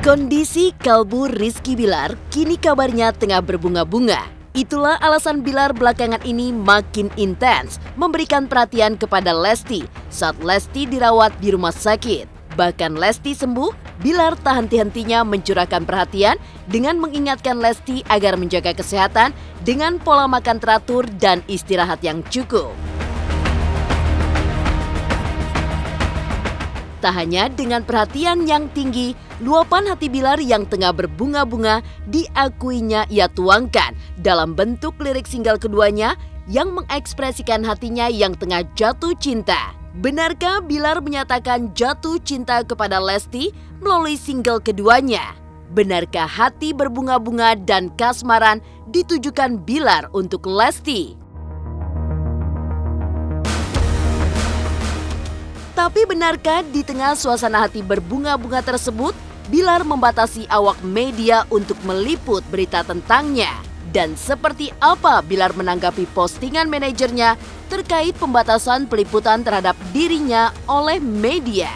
Kondisi kalbu Rizky Bilar kini kabarnya tengah berbunga-bunga. Itulah alasan Bilar belakangan ini makin intens memberikan perhatian kepada Lesti saat Lesti dirawat di rumah sakit. Bahkan Lesti sembuh, Bilar tak henti-hentinya mencurahkan perhatian dengan mengingatkan Lesti agar menjaga kesehatan dengan pola makan teratur dan istirahat yang cukup. Tak hanya dengan perhatian yang tinggi, luapan hati Bilar yang tengah berbunga-bunga diakuinya ia tuangkan dalam bentuk lirik single keduanya yang mengekspresikan hatinya yang tengah jatuh cinta. Benarkah Bilar menyatakan jatuh cinta kepada Lesti melalui single keduanya? Benarkah hati berbunga-bunga dan kasmaran ditujukan Bilar untuk Lesti? Tapi benarkah di tengah suasana hati berbunga-bunga tersebut, Bilar membatasi awak media untuk meliput berita tentangnya? Dan seperti apa Bilar menanggapi postingan manajernya terkait pembatasan peliputan terhadap dirinya oleh media?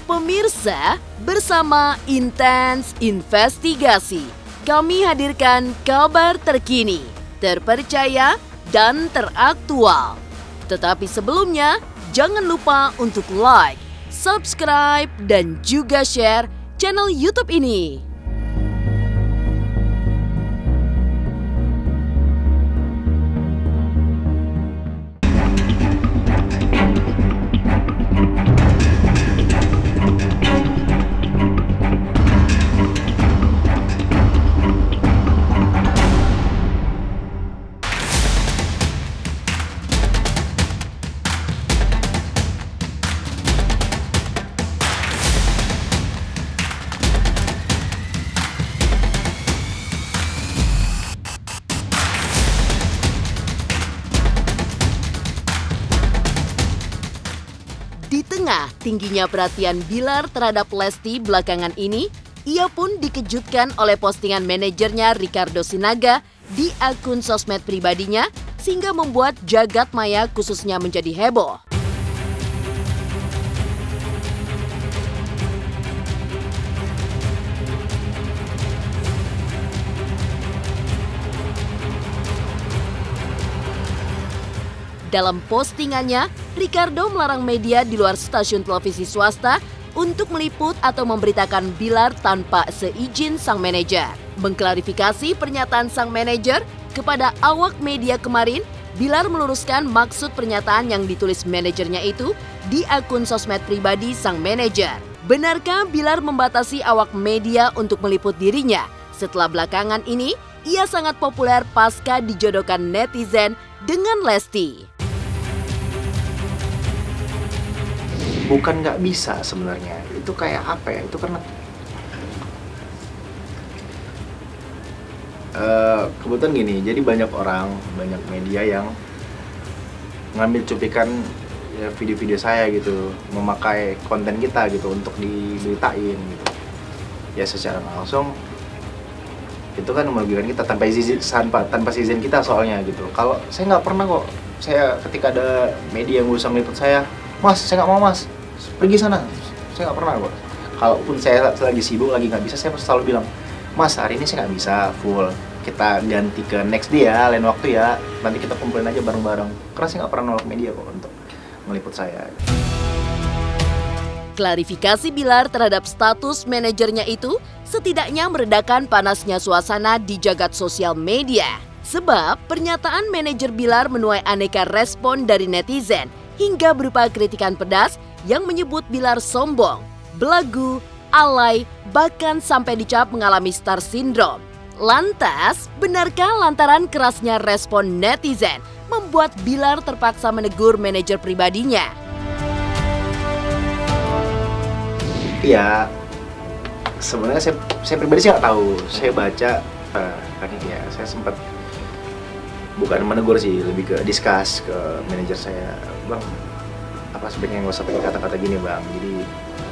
Pemirsa, bersama Intens Investigasi, kami hadirkan kabar terkini, terpercaya, dan teraktual. Tetapi sebelumnya, jangan lupa untuk like, subscribe, dan juga share channel YouTube ini. Di tengah tingginya perhatian Bilar terhadap Lesti belakangan ini, ia pun dikejutkan oleh postingan manajernya Ricardo Sinaga di akun sosmed pribadinya sehingga membuat jagat maya khususnya menjadi heboh. Dalam postingannya, Ricardo melarang media di luar stasiun televisi swasta untuk meliput atau memberitakan Bilar tanpa seizin sang manajer. Mengklarifikasi pernyataan sang manajer kepada awak media kemarin, Bilar meluruskan maksud pernyataan yang ditulis manajernya itu di akun sosmed pribadi sang manajer. Benarkah Bilar membatasi awak media untuk meliput dirinya setelah belakangan ini ia sangat populer pasca dijodohkan netizen dengan Lesti? Bukan nggak bisa sebenarnya, itu kayak apa ya, itu karena kebetulan gini, jadi banyak orang, banyak media yang ngambil cuplikan ya, video-video saya gitu, memakai konten kita gitu untuk diberitain gitu. Ya secara langsung itu kan merugikan kita tanpa izin kita soalnya gitu. Kalau saya nggak pernah kok, saya ketika ada media yang berusaha meliput saya, "Mas, saya nggak mau mas, pergi sana." Saya nggak pernah kok. Kalaupun saya lagi sibuk, lagi nggak bisa, saya selalu bilang, "Mas, hari ini saya nggak bisa full. Kita ganti ke next day ya, lain waktu ya. Nanti kita kumpulin aja bareng-bareng." Karena saya nggak pernah nolak media kok untuk meliput saya. Klarifikasi Bilar terhadap status manajernya itu setidaknya meredakan panasnya suasana di jagat sosial media. Sebab pernyataan manajer Bilar menuai aneka respon dari netizen hingga berupa kritikan pedas yang menyebut Bilar sombong, belagu, alay, bahkan sampai dicap mengalami star syndrome. Lantas, benarkah lantaran kerasnya respon netizen membuat Bilar terpaksa menegur manajer pribadinya? Iya, sebenarnya saya pribadi sih nggak tahu. Saya baca kan ya, saya sempat bukan menegur sih, lebih ke discuss ke manajer saya, "Bang, apa sebaiknya nggak usah pakai kata-kata gini bang, jadi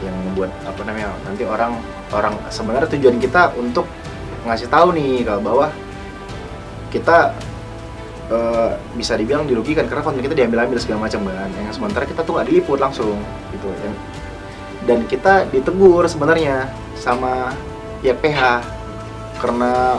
yang membuat apa namanya nanti orang sebenarnya tujuan kita untuk ngasih tahu nih kalau bahwa kita bisa dibilang dirugikan karena konten kita diambil-ambil segala macam kan, yang sementara kita tuh nggak diliput langsung gitu. Dan kita ditegur sebenarnya sama pihak PH karena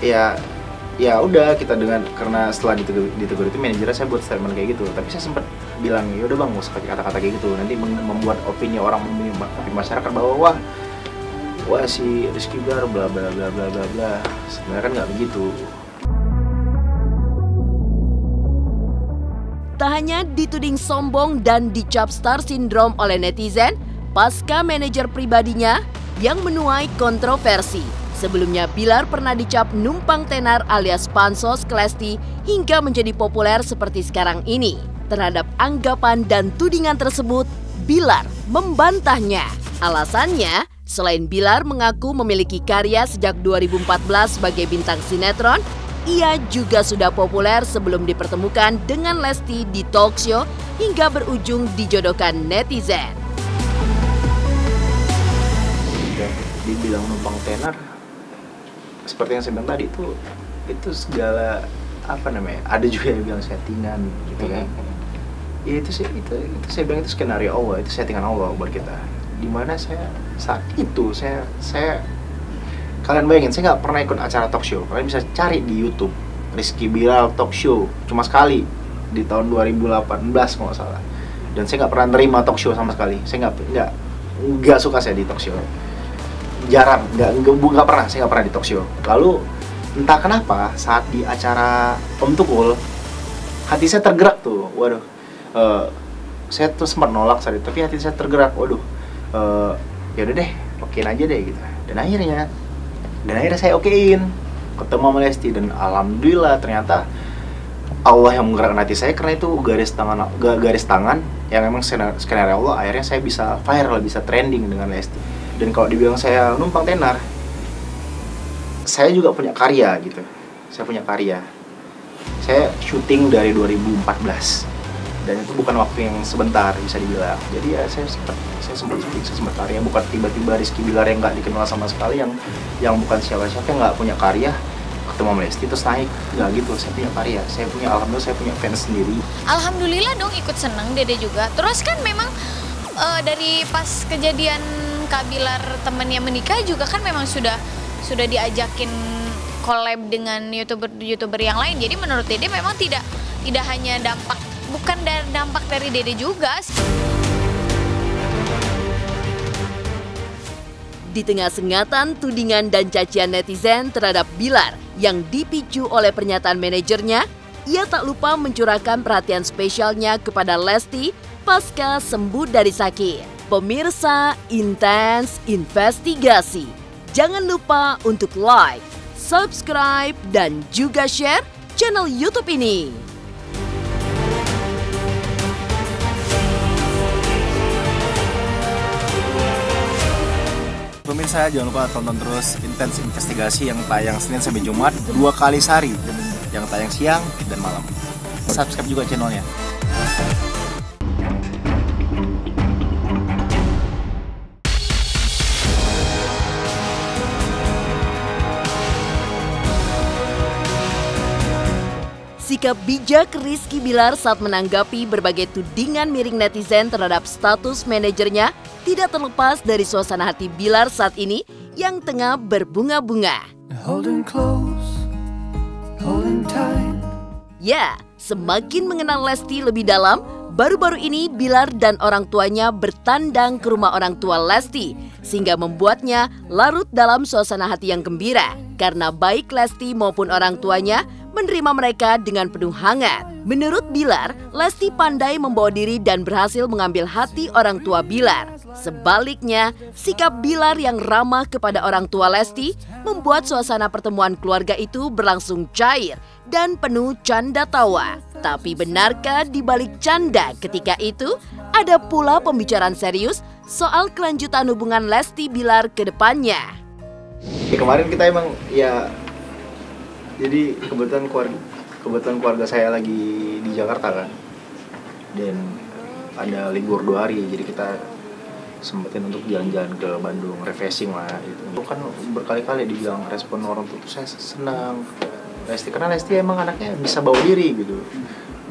ya udah kita karena setelah ditegur itu manajernya saya buat statement kayak gitu. Tapi saya sempat bilang, ya udah bang, nggak usah pakai kata-kata kayak gitu, nanti membuat opini orang, opini masyarakat bahwa wah si Rizky Bilar bla bla bla bla bla bla. Sebenarnya kan nggak begitu. Tak hanya dituding sombong dan dicap star syndrome oleh netizen, pasca manajer pribadinya yang menuai kontroversi. Sebelumnya Bilar pernah dicap numpang tenar alias pansos ke Lesti hingga menjadi populer seperti sekarang ini. Terhadap anggapan dan tudingan tersebut, Bilar membantahnya. Alasannya, selain Bilar mengaku memiliki karya sejak 2014 sebagai bintang sinetron, ia juga sudah populer sebelum dipertemukan dengan Lesti di talk show hingga berujung dijodohkan netizen. Dibilang numpang tenar, seperti yang saya bilang tadi itu segala ada juga yang bilang settingan gitu kan. Ya itu saya bilang itu skenario Allah, itu settingan Allah buat kita. Dimana saya saat itu saya kalian bayangin, saya nggak pernah ikut acara talk show. Kalian bisa cari di YouTube Rizky Bilar talk show, cuma sekali di tahun 2018 kalau nggak salah. Dan saya nggak pernah nerima talk show sama sekali. Saya nggak suka saya di talk show. Jarang, nggak pernah, saya nggak pernah di talk show. Lalu entah kenapa saat di acara Om Tukul, hati saya tergerak tuh. Waduh, saya tuh sempat nolak saat itu, tapi hati saya tergerak. Waduh, ya udah deh, okein aja deh gitu. Dan akhirnya saya okein ketemu sama Lesti, dan alhamdulillah ternyata Allah yang menggerakkan hati saya, karena itu garis tangan yang memang skenario Allah. Akhirnya saya bisa viral, bisa trending dengan Lesti. Dan kalau dibilang saya numpang tenar, saya juga punya karya gitu. Saya punya karya. Saya syuting dari 2014, dan itu bukan waktu yang sebentar bisa dibilang. Jadi ya saya sempat syuting, saya sempat karya. Bukan tiba-tiba Rizky Bilar yang nggak dikenal sama sekali, yang bukan siapa-siapa, yang nggak punya karya, ketemu sama Lesti terus naik. Nggak gitu, saya punya karya. Alhamdulillah saya punya fans sendiri. Alhamdulillah dong, ikut seneng Dede juga. Terus kan memang dari pas kejadian Kak Bilar temennya menikah juga kan memang sudah diajakin collab dengan youtuber yang lain. Jadi menurut Dede memang tidak hanya bukan dampak dari Dede juga. Di tengah sengatan, tudingan dan cacian netizen terhadap Bilar yang dipicu oleh pernyataan manajernya, ia tak lupa mencurahkan perhatian spesialnya kepada Lesti pasca sembuh dari sakit. Pemirsa Intens Investigasi, jangan lupa untuk like, subscribe, dan juga share channel YouTube ini. Pemirsa, jangan lupa tonton terus Intens Investigasi yang tayang Senin sampai Jumat 2 kali sehari, yang tayang siang dan malam. Subscribe juga channelnya. Sikap bijak Rizky Bilar saat menanggapi berbagai tudingan miring netizen terhadap status manajernya tidak terlepas dari suasana hati Bilar saat ini yang tengah berbunga-bunga. Ya, semakin mengenal Lesti lebih dalam, baru-baru ini Bilar dan orang tuanya bertandang ke rumah orang tua Lesti, sehingga membuatnya larut dalam suasana hati yang gembira, karena baik Lesti maupun orang tuanya menerima mereka dengan penuh hangat. Menurut Bilar, Lesti pandai membawa diri dan berhasil mengambil hati orang tua Bilar. Sebaliknya, sikap Bilar yang ramah kepada orang tua Lesti membuat suasana pertemuan keluarga itu berlangsung cair dan penuh canda tawa. Tapi benarkah di balik canda ketika itu ada pula pembicaraan serius soal kelanjutan hubungan Lesti Bilar ke depannya? Kemarin kita emang jadi kebetulan keluarga saya lagi di Jakarta kan, dan ada libur 2 hari, jadi kita sempetin untuk jalan-jalan ke Bandung, refreshing lah gitu. Itu kan berkali-kali dibilang respon orang tua, saya senang Lesti, karena Lesti emang anaknya bisa bawa diri gitu,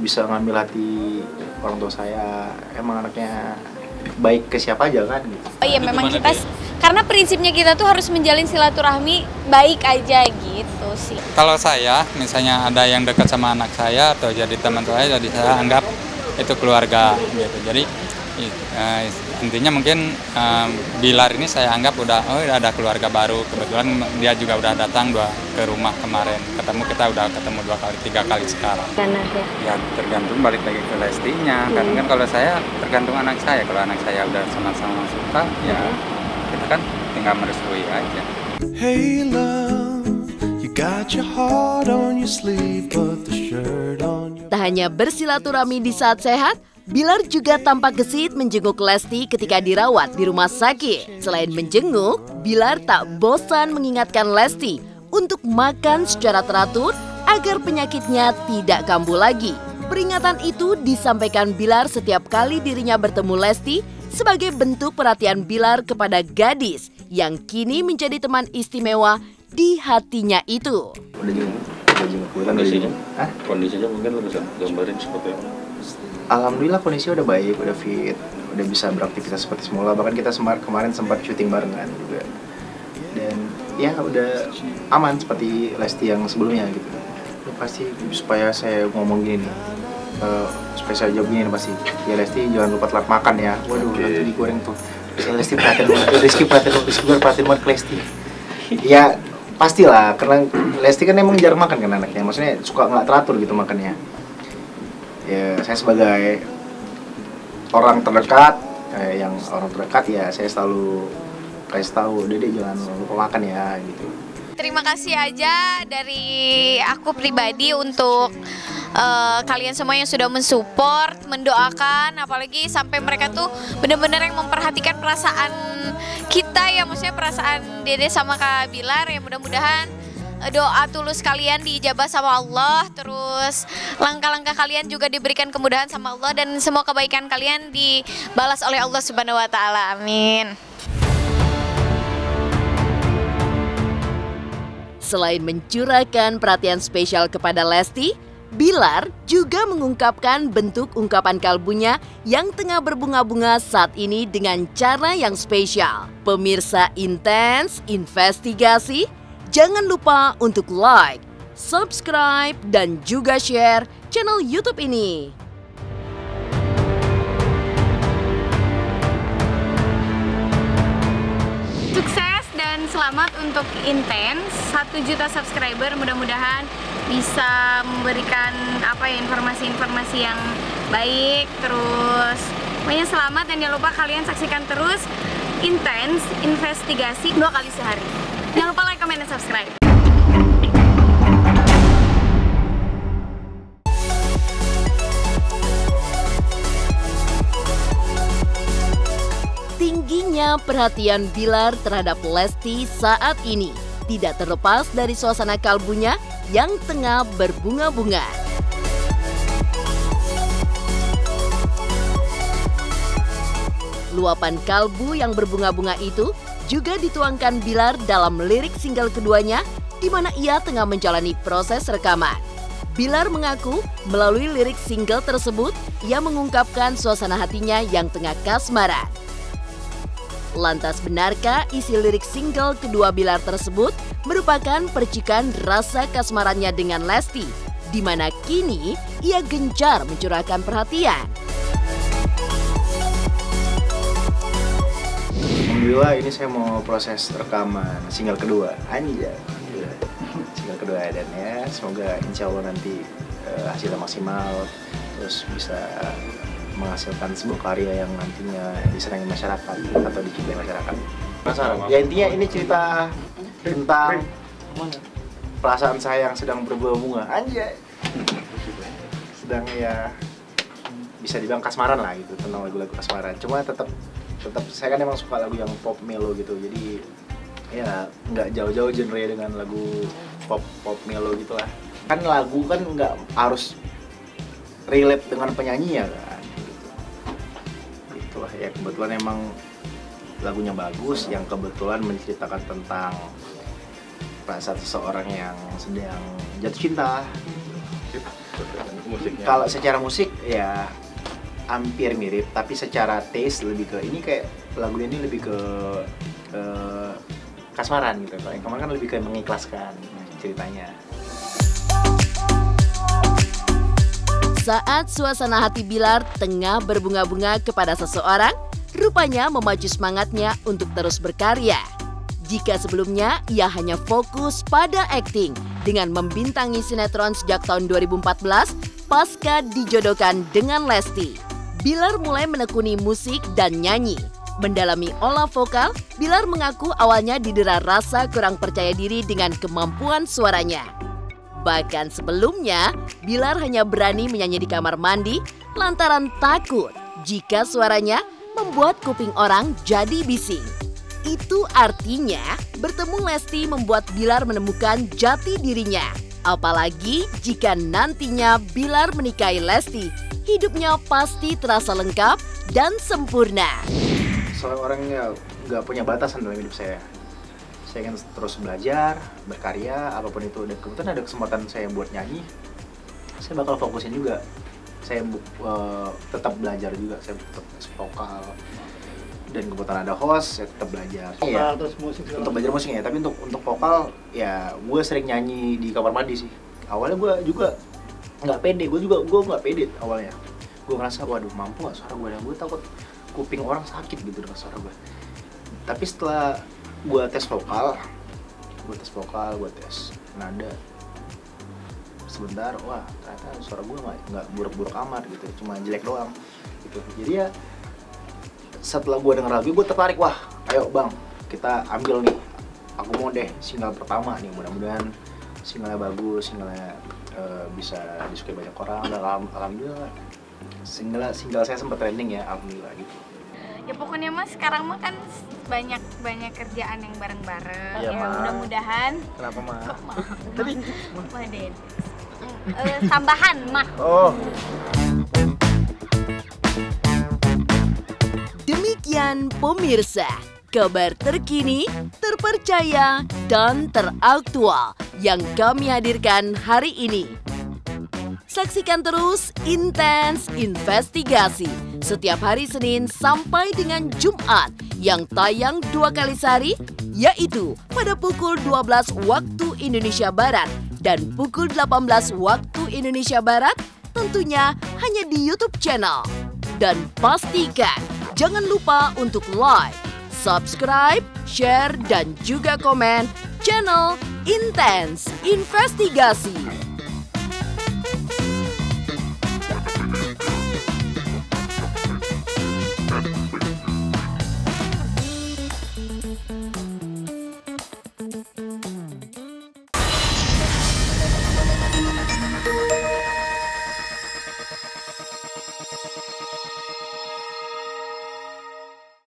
bisa ngambil hati orang tua saya, emang anaknya baik ke siapa aja kan gitu. Oh iya, memang kita karena prinsipnya kita tuh harus menjalin silaturahmi baik aja gitu sih. Kalau saya misalnya ada yang dekat sama anak saya atau jadi teman saya, jadi saya anggap itu keluarga gitu. Jadi intinya mungkin Bilar ini saya anggap udah ada keluarga baru. Kebetulan dia juga udah datang ke rumah kemarin. Kita udah ketemu 2 kali 3 kali sekarang. Ya tergantung balik lagi ke Lestinya. Karena kan kalau saya tergantung anak saya. Kalau anak saya udah sama-sama suka, ya kita kan tinggal merestui aja. Hey love, you got your heart on your sleeve, but the shirt on your... Tak hanya bersilaturahmi di saat sehat, Bilar juga tampak gesit menjenguk Lesti ketika dirawat di rumah sakit. Selain menjenguk, Bilar tak bosan mengingatkan Lesti untuk makan secara teratur agar penyakitnya tidak kambuh lagi. Peringatan itu disampaikan Bilar setiap kali dirinya bertemu Lesti sebagai bentuk perhatian Bilar kepada gadis yang kini menjadi teman istimewa di hatinya itu. Kondisinya mungkin lo bisa gambarin seperti apa? Alhamdulillah kondisinya udah baik, udah fit, udah bisa beraktivitas seperti semula. Bahkan kita kemarin sempat syuting barengan juga. Dan ya udah aman seperti Lesti yang sebelumnya gitu. Ya, pasti supaya saya ngomong gini nih, supaya saya jawab gini nih pasti. Ya Lesti jangan lupa telat makan ya. Waduh, nanti digoreng tuh. Lesti perhatian banget, Rizky perhatian banget ke Lesti. Ya pastilah, karena Lesti kan emang jarang makan kan anaknya. Maksudnya suka nggak teratur gitu makannya. Ya saya sebagai orang terdekat, ya saya selalu kasih tahu, Dede jangan lupa makan ya gitu. Terima kasih aja dari aku pribadi untuk kalian semua yang sudah mensupport, mendoakan, apalagi sampai mereka tuh benar-benar yang memperhatikan perasaan kita ya, maksudnya perasaan Dede sama Kak Bilar. Ya mudah-mudahan doa tulus kalian diijabah sama Allah, terus langkah-langkah kalian juga diberikan kemudahan sama Allah, dan semua kebaikan kalian dibalas oleh Allah Subhanahu wa taala. Amin. Selain mencurahkan perhatian spesial kepada Lesti, Bilar juga mengungkapkan bentuk ungkapan kalbunya yang tengah berbunga-bunga saat ini dengan cara yang spesial. Pemirsa Intens Investigasi, jangan lupa untuk like, subscribe, dan juga share channel YouTube ini. Sukses dan selamat untuk Intens 1 juta subscriber. Mudah-mudahan bisa memberikan informasi-informasi yang baik. Terus pokoknya selamat, dan jangan lupa kalian saksikan terus Intens Investigasi 2 kali sehari. Jangan lupa like, comment, dan subscribe. Tingginya perhatian Bilar terhadap Lesti saat ini tidak terlepas dari suasana kalbunya yang tengah berbunga-bunga. Luapan kalbu yang berbunga-bunga itu juga dituangkan Bilar dalam lirik single keduanya, di mana ia tengah menjalani proses rekaman. Bilar mengaku melalui lirik single tersebut, ia mengungkapkan suasana hatinya yang tengah kasmaran. Lantas benarkah isi lirik single kedua Bilar tersebut merupakan percikan rasa kasmarannya dengan Lesti, di mana kini ia gencar mencurahkan perhatian? Alhamdulillah ini saya mau proses rekaman single kedua, anjay, single kedua, dan ya semoga insya Allah nanti hasilnya maksimal, terus bisa menghasilkan sebuah karya yang nantinya disenangi masyarakat atau dicintai masyarakat. Penasaran? Ya intinya ini cerita tentang perasaan saya yang sedang berbunga-bunga, anjay, sedang ya bisa dibilang kasmaran lah gitu, tentang lagu-lagu kasmaran. Cuma tetap saya kan emang suka lagu yang pop melo gitu, jadi ya nggak jauh-jauh genre dengan lagu pop melo gitu lah. Kan lagu kan nggak harus relate dengan penyanyinya kan gitu. Itulah ya, kebetulan emang lagunya bagus, yang kebetulan menceritakan tentang perasaan seseorang yang sedang jatuh cinta. Kalau secara musik ya hampir mirip, tapi secara taste lebih ke ini, kayak lagunya ini lebih ke kasmaran gitu. Kalau yang kemarin kan lebih ke mengikhlaskan ceritanya. Saat suasana hati Bilar tengah berbunga-bunga kepada seseorang, rupanya memacu semangatnya untuk terus berkarya. Jika sebelumnya ia hanya fokus pada akting dengan membintangi sinetron sejak tahun 2014 pasca dijodohkan dengan Lesti, Bilar mulai menekuni musik dan nyanyi. Mendalami olah vokal, Bilar mengaku awalnya didera rasa kurang percaya diri dengan kemampuan suaranya. Bahkan sebelumnya, Bilar hanya berani menyanyi di kamar mandi lantaran takut jika suaranya membuat kuping orang jadi bising. Itu artinya bertemu Lesti membuat Bilar menemukan jati dirinya. Apalagi jika nantinya Bilar menikahi Lesti, hidupnya pasti terasa lengkap dan sempurna. Soalnya orangnya nggak punya batasan dalam hidup saya. Saya ingin terus belajar, berkarya, apapun itu. Dan kebetulan ada kesempatan saya buat nyanyi, saya bakal fokusin juga. Saya tetap belajar juga, saya tetap vokal. Dan kebetulan ada host, saya tetap belajar. Vokal terus musik. Untuk belajar musiknya, tapi untuk vokal ya gue sering nyanyi di kamar mandi sih. Awalnya gue juga nggak pede, gue nggak pede awalnya. Gue ngerasa waduh mampu nggak suara gue, dan gue takut kuping orang sakit gitu dengan suara gue. Tapi setelah gue tes vokal, gue tes nada, sebentar, wah ternyata suara gue nggak buruk-buruk amat gitu, cuma jelek doang gitu. Jadi ya setelah gue denger lagu, gue tertarik, wah ayo bang kita ambil nih, aku mau deh single pertama nih, mudah-mudahan singlenya bagus, singlenya bisa disukai banyak orang. Dan alhamdulillah single saya sempat trending ya, alhamdulillah gitu. Ya pokoknya Mas sekarang mah kan banyak kerjaan yang bareng-bareng. Ya, Ya mudah-mudahan. Kenapa mah? Tadi tambahan mah. Oh. Demikian pemirsa, kabar terkini, terpercaya, dan teraktual yang kami hadirkan hari ini. Saksikan terus Intens Investigasi setiap hari Senin sampai dengan Jumat yang tayang 2 kali sehari, yaitu pada pukul 12 waktu Indonesia Barat dan pukul 18 waktu Indonesia Barat, tentunya hanya di YouTube channel. Dan pastikan jangan lupa untuk like, subscribe, share, dan juga komen channel Intens Investigasi.